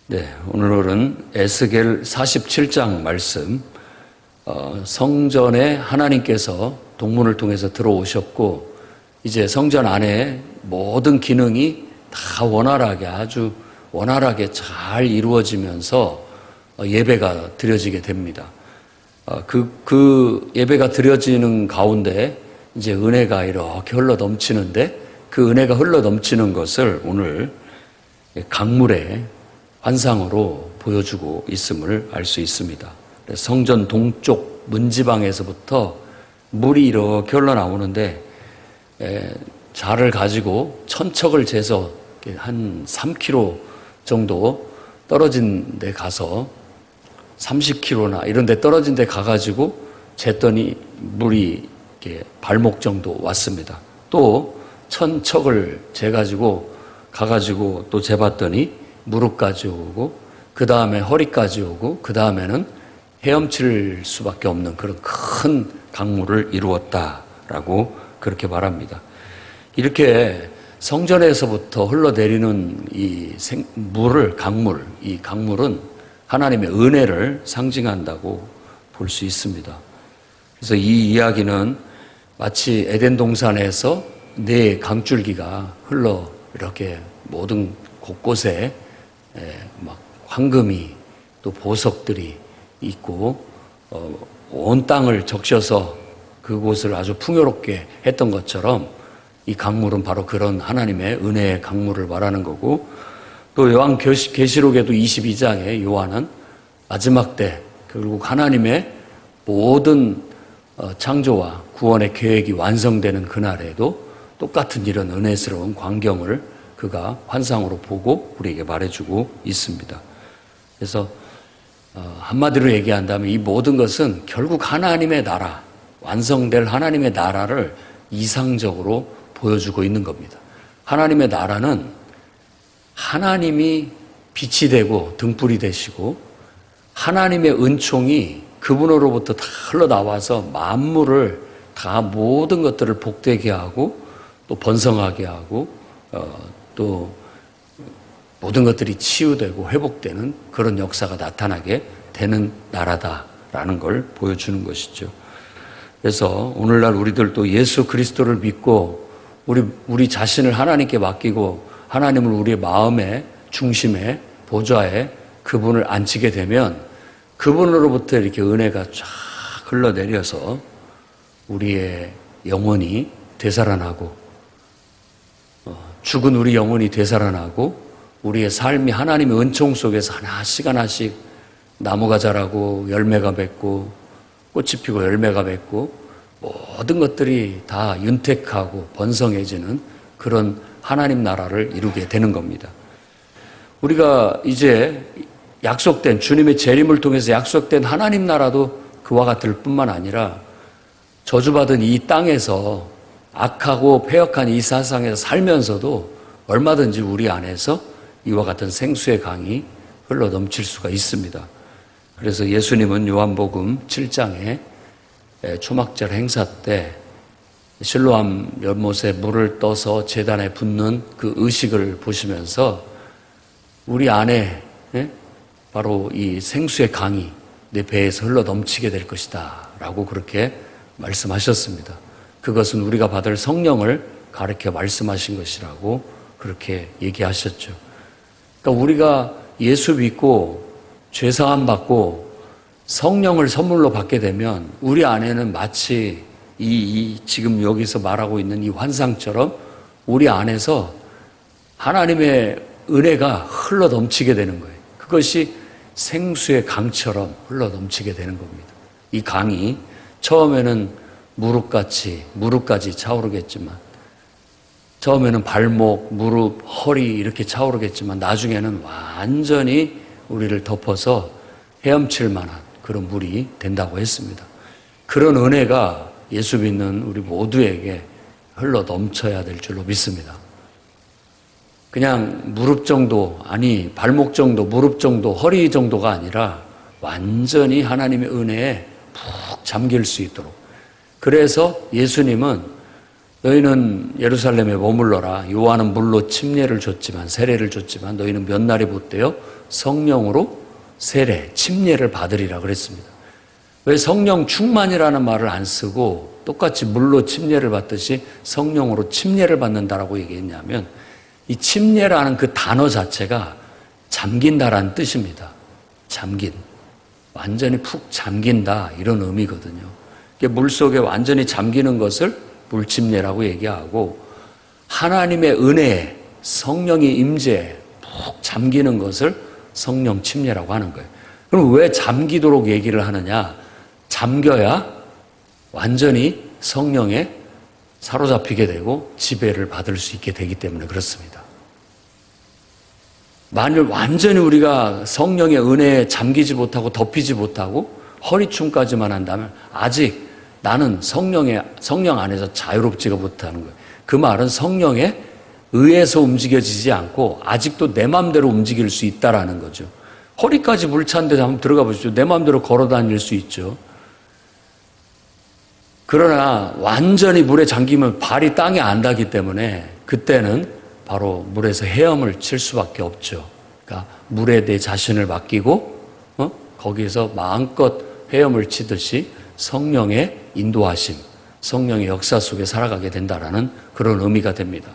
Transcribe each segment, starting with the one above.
네, 오늘은 에스겔 47장 말씀, 성전에 하나님께서 동문을 통해서 들어오셨고 이제 성전 안에 모든 기능이 다 원활하게, 아주 원활하게 잘 이루어지면서 예배가 드려지게 됩니다. 그 예배가 드려지는 가운데 이제 은혜가 이렇게 흘러 넘치는데, 그 은혜가 흘러 넘치는 것을 오늘 강물의 환상으로 보여주고 있음을 알 수 있습니다. 성전 동쪽 문지방에서부터 물이 이렇게 흘러나오는데, 자를 가지고 천척을 재서 한 3km 정도 떨어진 데 가서 30km나 이런 데 떨어진 데 가가지고 쟀더니 물이 이렇게 발목 정도 왔습니다. 또 천척을 재가지고 가가지고 또 재봤더니 무릎까지 오고, 그 다음에 허리까지 오고, 그 다음에는 헤엄칠 수밖에 없는 그런 큰 강물을 이루었다라고 그렇게 말합니다. 이렇게 성전에서부터 흘러내리는 이 물을, 이 강물은 하나님의 은혜를 상징한다고 볼 수 있습니다. 그래서 이 이야기는 마치 에덴 동산에서 네 강줄기가 흘러 이렇게 모든 곳곳에 막 황금이 또 보석들이 있고 온 땅을 적셔서 그곳을 아주 풍요롭게 했던 것처럼, 이 강물은 바로 그런 하나님의 은혜의 강물을 말하는 거고, 또 요한계시록에도 22장에 요한은 마지막 때 결국 하나님의 모든 창조와 구원의 계획이 완성되는 그날에도 똑같은 이런 은혜스러운 광경을 그가 환상으로 보고 우리에게 말해주고 있습니다. 그래서 한마디로 얘기한다면 이 모든 것은 결국 하나님의 나라, 완성될 하나님의 나라를 이상적으로 보여주고 있는 겁니다. 하나님의 나라는 하나님이 빛이 되고 등불이 되시고, 하나님의 은총이 그분으로부터 다 흘러나와서 만물을 다 모든 것들을 복되게 하고 또 번성하게 하고 또 모든 것들이 치유되고 회복되는 그런 역사가 나타나게 되는 나라다라는 걸 보여주는 것이죠. 그래서 오늘날 우리들도 예수 그리스도를 믿고 우리 자신을 하나님께 맡기고 하나님을 우리의 마음의 중심에, 보좌에 그분을 앉히게 되면 그분으로부터 이렇게 은혜가 쫙 흘러내려서 우리의 영혼이 되살아나고, 죽은 우리 영혼이 되살아나고, 우리의 삶이 하나님의 은총 속에서 하나씩 나무가 자라고 열매가 맺고 꽃이 피고 열매가 맺고 모든 것들이 다 윤택하고 번성해지는 그런 하나님 나라를 이루게 되는 겁니다. 우리가 이제 약속된 주님의 재림을 통해서 약속된 하나님 나라도 그와 같을 뿐만 아니라 저주받은 이 땅에서 악하고 패역한 이 세상에서 살면서도 얼마든지 우리 안에서 이와 같은 생수의 강이 흘러 넘칠 수가 있습니다. 그래서 예수님은 요한복음 7장에 초막절 행사 때 실로암 연못에 물을 떠서 제단에 붓는 그 의식을 보시면서 우리 안에 바로 이 생수의 강이 내 배에서 흘러 넘치게 될 것이다 라고 그렇게 말씀하셨습니다. 그것은 우리가 받을 성령을 가르쳐 말씀하신 것이라고 그렇게 얘기하셨죠. 그러니까 우리가 예수 믿고 죄사함 받고 성령을 선물로 받게 되면 우리 안에는 마치 이 지금 여기서 말하고 있는 이 환상처럼 우리 안에서 하나님의 은혜가 흘러 넘치게 되는 거예요. 그것이 생수의 강처럼 흘러 넘치게 되는 겁니다. 이 강이 처음에는 무릎까지 차오르겠지만, 처음에는 발목, 무릎, 허리 이렇게 차오르겠지만 나중에는 완전히 우리를 덮어서 헤엄칠 만한 그런 물이 된다고 했습니다. 그런 은혜가 예수 믿는 우리 모두에게 흘러 넘쳐야 될 줄로 믿습니다. 그냥 무릎 정도, 아니 발목 정도, 무릎 정도, 허리 정도가 아니라 완전히 하나님의 은혜에 푹 잠길 수 있도록. 그래서 예수님은 너희는 예루살렘에 머물러라. 요한은 물로 침례를 줬지만, 세례를 줬지만 너희는 몇 날이 못되어 성령으로 세례, 침례를 받으리라 그랬습니다. 왜 성령 충만이라는 말을 안 쓰고 똑같이 물로 침례를 받듯이 성령으로 침례를 받는다라고 얘기했냐면, 이 침례라는 그 단어 자체가 잠긴다라는 뜻입니다. 잠긴. 완전히 푹 잠긴다, 이런 의미거든요. 물속에 완전히 잠기는 것을 물침례라고 얘기하고, 하나님의 은혜에 성령의 임재에 푹 잠기는 것을 성령 침례라고 하는 거예요. 그럼 왜 잠기도록 얘기를 하느냐? 잠겨야 완전히 성령에 사로잡히게 되고 지배를 받을 수 있게 되기 때문에 그렇습니다. 만일 완전히 우리가 성령의 은혜에 잠기지 못하고 덮이지 못하고 허리춤까지만 한다면 아직 나는 성령 안에서 자유롭지가 못하는 거예요. 그 말은 성령에 의해서 움직여지지 않고 아직도 내 마음대로 움직일 수 있다라는 거죠. 허리까지 물 찬데 한번 들어가 보십시오. 내 마음대로 걸어 다닐 수 있죠. 그러나 완전히 물에 잠기면 발이 땅에 안 닿기 때문에 그때는 바로 물에서 헤엄을 칠 수밖에 없죠. 그러니까 물에 내 자신을 맡기고 거기에서 마음껏 헤엄을 치듯이 성령의 인도하심, 성령의 역사 속에 살아가게 된다라는 그런 의미가 됩니다.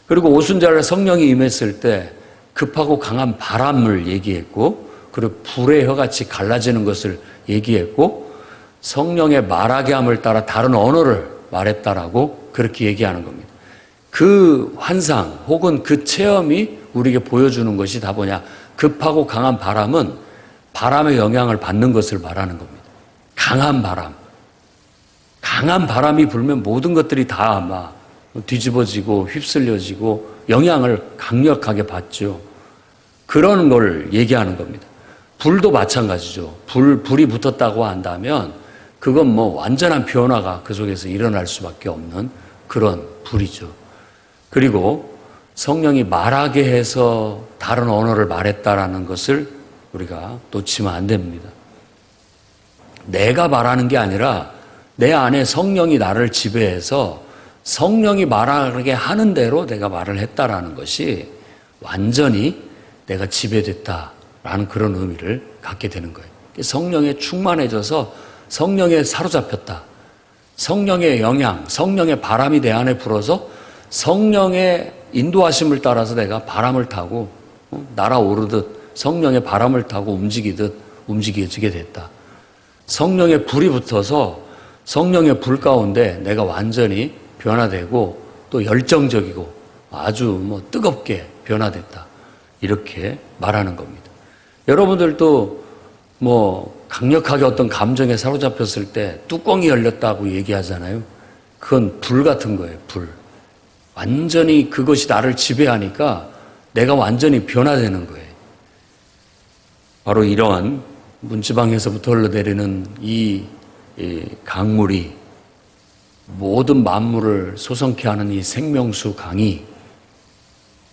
그리고 오순절에 성령이 임했을 때 급하고 강한 바람을 얘기했고, 그리고 불의 혀같이 갈라지는 것을 얘기했고, 성령의 말하게 함을 따라 다른 언어를 말했다라고 그렇게 얘기하는 겁니다. 그 환상 혹은 그 체험이 우리에게 보여주는 것이 다 뭐냐? 급하고 강한 바람은 바람의 영향을 받는 것을 말하는 겁니다. 강한 바람. 강한 바람이 불면 모든 것들이 다 아마 뒤집어지고 휩쓸려지고 영향을 강력하게 받죠. 그런 걸 얘기하는 겁니다. 불도 마찬가지죠. 불이 붙었다고 한다면 그건 뭐 완전한 변화가 그 속에서 일어날 수밖에 없는 그런 불이죠. 그리고 성령이 말하게 해서 다른 언어를 말했다라는 것을 우리가 놓치면 안 됩니다. 내가 말하는 게 아니라 내 안에 성령이 나를 지배해서 성령이 말하게 하는 대로 내가 말을 했다라는 것이 완전히 내가 지배됐다라는 그런 의미를 갖게 되는 거예요. 성령에 충만해져서 성령에 사로잡혔다. 성령의 영향, 성령의 바람이 내 안에 불어서 성령의 인도하심을 따라서 내가 바람을 타고 날아오르듯 성령의 바람을 타고 움직여지게 됐다. 성령의 불이 붙어서 성령의 불 가운데 내가 완전히 변화되고 또 열정적이고 아주 뜨겁게 변화됐다. 이렇게 말하는 겁니다. 여러분들도 강력하게 어떤 감정에 사로잡혔을 때 뚜껑이 열렸다고 얘기하잖아요. 그건 불 같은 거예요, 불. 완전히 그것이 나를 지배하니까 내가 완전히 변화되는 거예요. 바로 이러한 문지방에서부터 흘러내리는 이 강물이 모든 만물을 소성케 하는 이 생명수 강이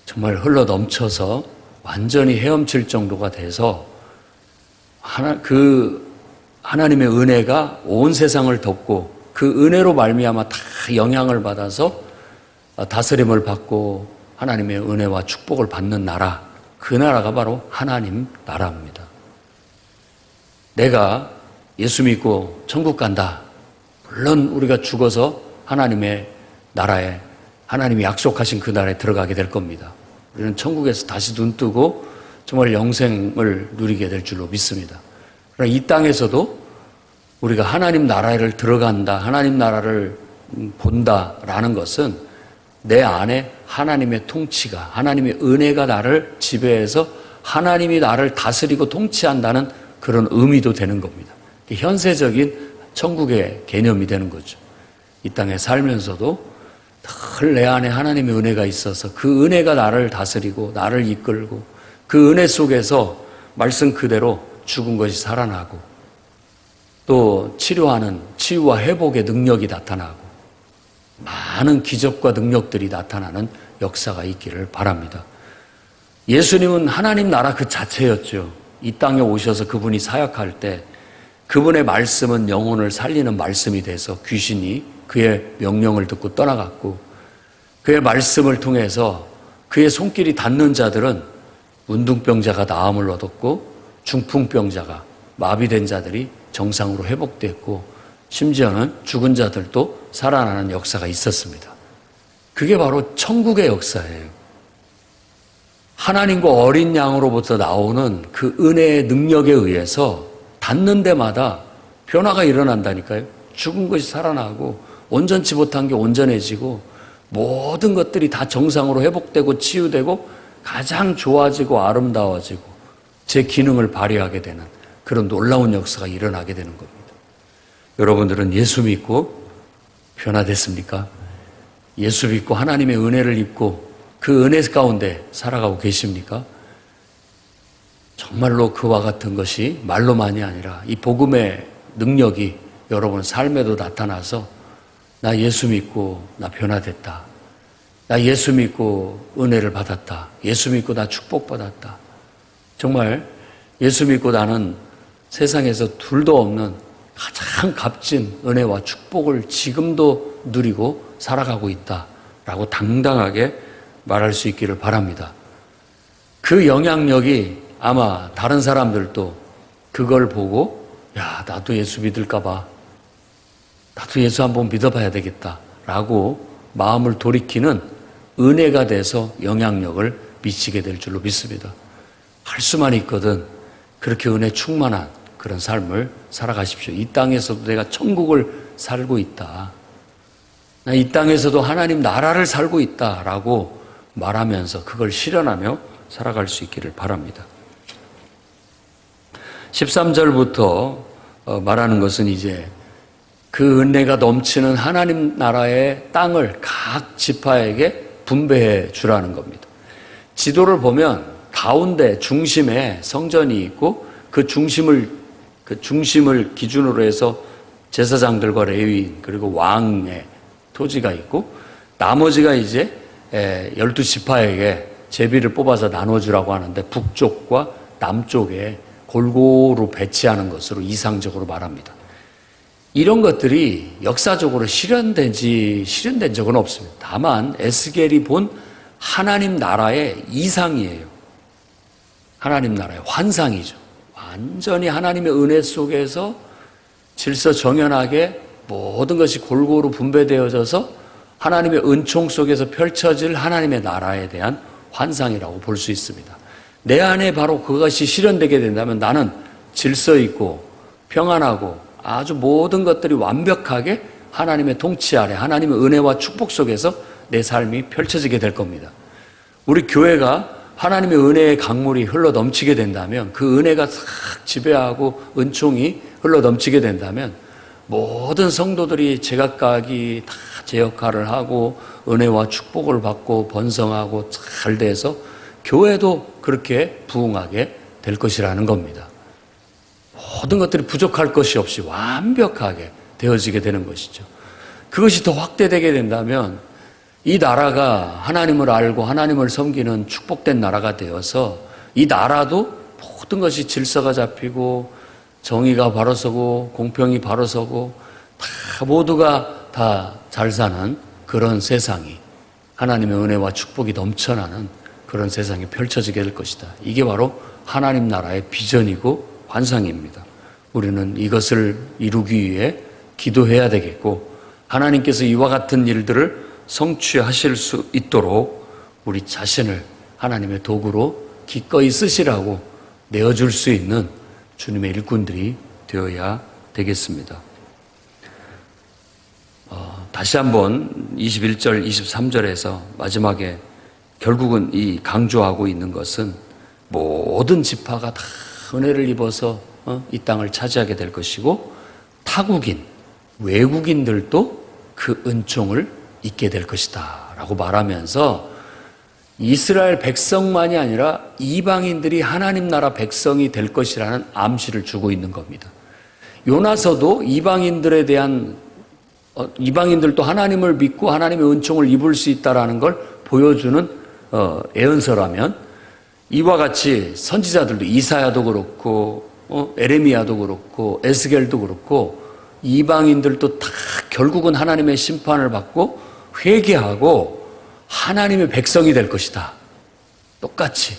정말 흘러 넘쳐서 완전히 헤엄칠 정도가 돼서 하나님의 은혜가 온 세상을 덮고 그 은혜로 말미암아 다 영향을 받아서 다스림을 받고 하나님의 은혜와 축복을 받는 나라, 그 나라가 바로 하나님 나라입니다. 내가 예수 믿고 천국 간다. 물론 우리가 죽어서 하나님의 나라에, 하나님이 약속하신 그 나라에 들어가게 될 겁니다. 우리는 천국에서 다시 눈 뜨고 정말 영생을 누리게 될 줄로 믿습니다. 그러나 이 땅에서도 우리가 하나님 나라를 들어간다, 하나님 나라를 본다라는 것은 내 안에 하나님의 통치가, 하나님의 은혜가 나를 지배해서 하나님이 나를 다스리고 통치한다는 그런 의미도 되는 겁니다. 현세적인 천국의 개념이 되는 거죠. 이 땅에 살면서도 늘 내 안에 하나님의 은혜가 있어서 그 은혜가 나를 다스리고 나를 이끌고 그 은혜 속에서 말씀 그대로 죽은 것이 살아나고 또 치료하는 치유와 회복의 능력이 나타나고 많은 기적과 능력들이 나타나는 역사가 있기를 바랍니다. 예수님은 하나님 나라 그 자체였죠. 이 땅에 오셔서 그분이 사역할 때 그분의 말씀은 영혼을 살리는 말씀이 돼서 귀신이 그의 명령을 듣고 떠나갔고 그의 말씀을 통해서 그의 손길이 닿는 자들은 문둥병자가 나음을 얻었고 중풍병자가 마비된 자들이 정상으로 회복됐고 심지어는 죽은 자들도 살아나는 역사가 있었습니다. 그게 바로 천국의 역사예요. 하나님과 어린 양으로부터 나오는 그 은혜의 능력에 의해서 닿는 데마다 변화가 일어난다니까요. 죽은 것이 살아나고 온전치 못한 게 온전해지고 모든 것들이 다 정상으로 회복되고 치유되고 가장 좋아지고 아름다워지고 제 기능을 발휘하게 되는 그런 놀라운 역사가 일어나게 되는 겁니다. 여러분들은 예수 믿고 변화됐습니까? 예수 믿고 하나님의 은혜를 입고 그 은혜 가운데 살아가고 계십니까? 정말로 그와 같은 것이 말로만이 아니라 이 복음의 능력이 여러분 삶에도 나타나서 나 예수 믿고 나 변화됐다. 나 예수 믿고 은혜를 받았다. 예수 믿고 나 축복받았다. 정말 예수 믿고 나는 세상에서 둘도 없는 가장 값진 은혜와 축복을 지금도 누리고 살아가고 있다라고 당당하게 말할 수 있기를 바랍니다. 그 영향력이 아마 다른 사람들도 그걸 보고 야, 나도 예수 믿을까 봐. 나도 예수 한번 믿어봐야 되겠다라고 마음을 돌이키는 은혜가 돼서 영향력을 미치게 될 줄로 믿습니다. 할 수만 있거든 그렇게 은혜 충만한 그런 삶을 살아가십시오. 이 땅에서도 내가 천국을 살고 있다. 나 이 땅에서도 하나님 나라를 살고 있다라고 말하면서 그걸 실현하며 살아갈 수 있기를 바랍니다. 13절부터 말하는 것은 이제 그 은혜가 넘치는 하나님 나라의 땅을 각 지파에게 분배해 주라는 겁니다. 지도를 보면 가운데 중심에 성전이 있고 그 중심을 기준으로 해서 제사장들과 레위인 그리고 왕의 토지가 있고 나머지가 이제 12지파에게 제비를 뽑아서 나눠주라고 하는데 북쪽과 남쪽에 골고루 배치하는 것으로 이상적으로 말합니다. 이런 것들이 역사적으로 실현된 적은 없습니다. 다만 에스겔이 본 하나님 나라의 이상이에요. 하나님 나라의 환상이죠. 완전히 하나님의 은혜 속에서 질서 정연하게 모든 것이 골고루 분배되어져서 하나님의 은총 속에서 펼쳐질 하나님의 나라에 대한 환상이라고 볼 수 있습니다. 내 안에 바로 그것이 실현되게 된다면 나는 질서 있고 평안하고 아주 모든 것들이 완벽하게 하나님의 통치 아래 하나님의 은혜와 축복 속에서 내 삶이 펼쳐지게 될 겁니다. 우리 교회가 하나님의 은혜의 강물이 흘러 넘치게 된다면 그 은혜가 싹 지배하고 은총이 흘러 넘치게 된다면 모든 성도들이 제각각이 다 제 역할을 하고 은혜와 축복을 받고 번성하고 잘 돼서 교회도 그렇게 부흥하게 될 것이라는 겁니다. 모든 것들이 부족할 것이 없이 완벽하게 되어지게 되는 것이죠. 그것이 더 확대되게 된다면 이 나라가 하나님을 알고 하나님을 섬기는 축복된 나라가 되어서 이 나라도 모든 것이 질서가 잡히고 정의가 바로 서고 공평이 바로 서고 다 모두가 다 잘 사는 그런 세상이 하나님의 은혜와 축복이 넘쳐나는 그런 세상이 펼쳐지게 될 것이다. 이게 바로 하나님 나라의 비전이고 환상입니다. 우리는 이것을 이루기 위해 기도해야 되겠고 하나님께서 이와 같은 일들을 성취하실 수 있도록 우리 자신을 하나님의 도구로 기꺼이 쓰시라고 내어줄 수 있는 주님의 일꾼들이 되어야 되겠습니다. 다시 한번 21절, 23절에서 마지막에 결국은 이 강조하고 있는 것은 모든 지파가 다 은혜를 입어서 이 땅을 차지하게 될 것이고 타국인, 외국인들도 그 은총을 잊게 될 것이다 라고 말하면서 이스라엘 백성만이 아니라 이방인들이 하나님 나라 백성이 될 것이라는 암시를 주고 있는 겁니다. 요나서도 이방인들도 하나님을 믿고 하나님의 은총을 입을 수 있다라는 걸 보여주는 예언서라면 이와 같이 선지자들도 이사야도 그렇고 에레미야도 그렇고 에스겔도 그렇고 이방인들도 다 결국은 하나님의 심판을 받고 회개하고 하나님의 백성이 될 것이다. 똑같이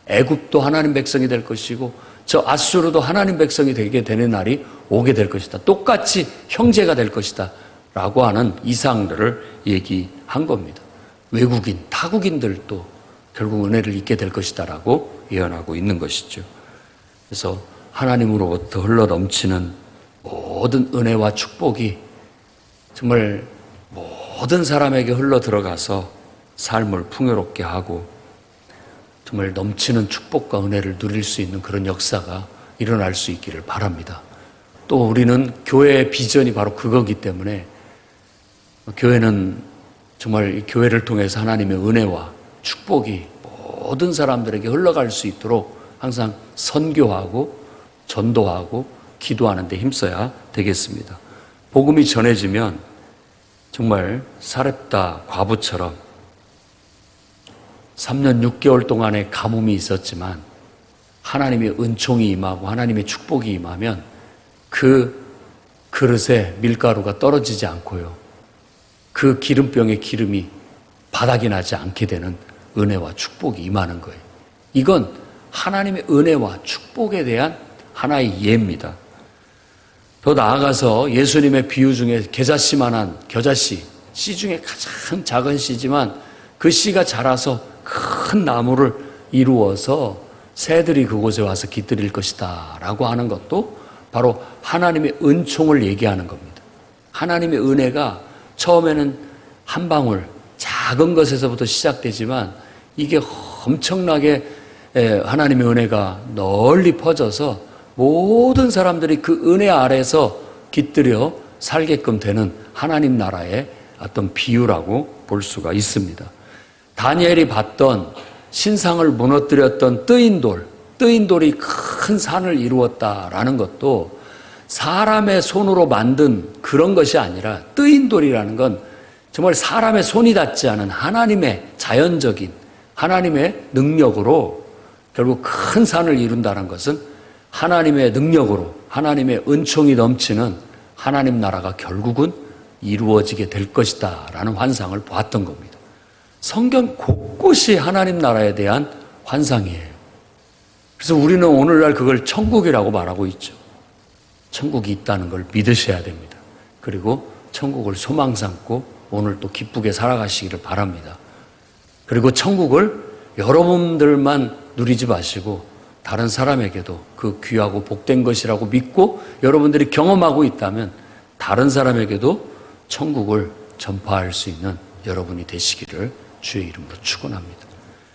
애굽도 하나님 백성이 될 것이고 저 아수르도 하나님 백성이 되게 되는 날이 오게 될 것이다. 똑같이 형제가 될 것이다. 라고 하는 이상들을 얘기한 겁니다. 외국인, 타국인들도 결국 은혜를 잊게 될 것이다 라고 예언하고 있는 것이죠. 그래서 하나님으로부터 흘러넘치는 모든 은혜와 축복이 정말 모든 사람에게 흘러 들어가서 삶을 풍요롭게 하고 정말 넘치는 축복과 은혜를 누릴 수 있는 그런 역사가 일어날 수 있기를 바랍니다. 또 우리는 교회의 비전이 바로 그거기 때문에 교회는 정말 이 교회를 통해서 하나님의 은혜와 축복이 모든 사람들에게 흘러갈 수 있도록 항상 선교하고 전도하고 기도하는 데 힘써야 되겠습니다. 복음이 전해지면 정말 사렙다 과부처럼 3년 6개월 동안의 가뭄이 있었지만 하나님의 은총이 임하고 하나님의 축복이 임하면 그 그릇에 밀가루가 떨어지지 않고요. 그 기름병의 기름이 바닥이 나지 않게 되는 은혜와 축복이 임하는 거예요. 이건 하나님의 은혜와 축복에 대한 하나의 예입니다. 더 나아가서 예수님의 비유 중에 겨자씨만한 겨자씨, 씨 중에 가장 작은 씨지만 그 씨가 자라서 큰 나무를 이루어서 새들이 그곳에 와서 깃들일 것이다 라고 하는 것도 바로 하나님의 은총을 얘기하는 겁니다. 하나님의 은혜가 처음에는 한 방울 작은 것에서부터 시작되지만 이게 엄청나게 하나님의 은혜가 널리 퍼져서 모든 사람들이 그 은혜 아래서 깃들여 살게끔 되는 하나님 나라의 어떤 비유라고 볼 수가 있습니다. 다니엘이 봤던 신상을 무너뜨렸던 뜨인 돌이 큰 산을 이루었다라는 것도 사람의 손으로 만든 그런 것이 아니라 뜨인 돌이라는 건 정말 사람의 손이 닿지 않은 하나님의 자연적인 하나님의 능력으로 결국 큰 산을 이룬다는 것은 하나님의 능력으로 하나님의 은총이 넘치는 하나님 나라가 결국은 이루어지게 될 것이다 라는 환상을 보았던 겁니다. 성경 곳곳이 하나님 나라에 대한 환상이에요. 그래서 우리는 오늘날 그걸 천국이라고 말하고 있죠. 천국이 있다는 걸 믿으셔야 됩니다. 그리고 천국을 소망 삼고 오늘 또 기쁘게 살아가시기를 바랍니다. 그리고 천국을 여러분들만 누리지 마시고 다른 사람에게도 그 귀하고 복된 것이라고 믿고 여러분들이 경험하고 있다면 다른 사람에게도 천국을 전파할 수 있는 여러분이 되시기를 주의 이름으로 축원합니다.